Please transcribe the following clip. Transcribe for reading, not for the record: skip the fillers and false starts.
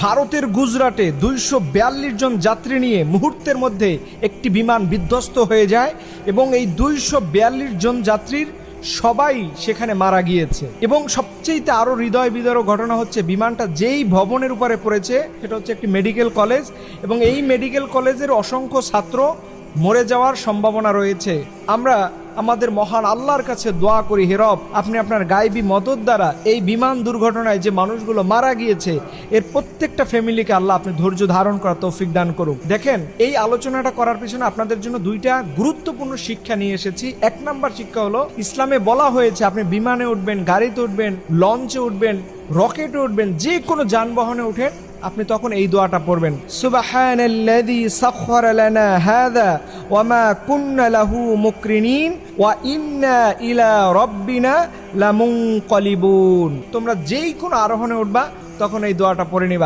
ভারতের গুজরাটে 242 জন যাত্রী নিয়ে মুহূর্তের মধ্যে একটি বিমান বিধ্বস্ত হয়ে যায় এবং এই 242 জন যাত্রীর সবাই সেখানে মারা গিয়েছে। এবং সবচেয়ে আরো হৃদয় বিদারক ঘটনা হচ্ছে, বিমানটা যেই ভবনের উপরে পড়েছে সেটা হচ্ছে একটি মেডিকেল কলেজ, এবং এই মেডিকেল কলেজের অসংখ্য ছাত্র মরে যাওয়ার সম্ভাবনা রয়েছে। আমরা আমাদের মহান আল্লাহর কাছে দোয়া করি, হে রব, আপনি আপনার গায়েবী মদত দ্বারা এই বিমান দুর্ঘটনায় যে মানুষগুলো মারা গিয়েছে এর প্রত্যেকটা ফ্যামিলিকে আল্লাহ আপনি ধৈর্য ধারণ করার তৌফিক দান করুন। দেখেন, এই আলোচনাটা করার পিছনে আপনাদের জন্য দুইটা গুরুত্বপূর্ণ শিক্ষা নিয়ে এসেছি। এক নাম্বার শিক্ষা হলো, ইসলামে বলা হয়েছে আপনি বিমানে উঠবেন, গাড়িতে উঠবেন, লঞ্চে উঠবেন, রকেটে উঠবেন, যে কোনো যানবাহনে উঠেন, আপনি তখন এই দোয়াটা পড়বেন, সুবহানাল্লাযী সাখখারা লানা হাযা ওয়া মা কুন্না লাহু মুকরিনিন ওয়া ইন্না ইলা রাব্বিনা লামুনকালিবুন। তোমরা যেই কোনো আরোহণে উঠবা তখন এই দোয়াটা পড়ে নিবা।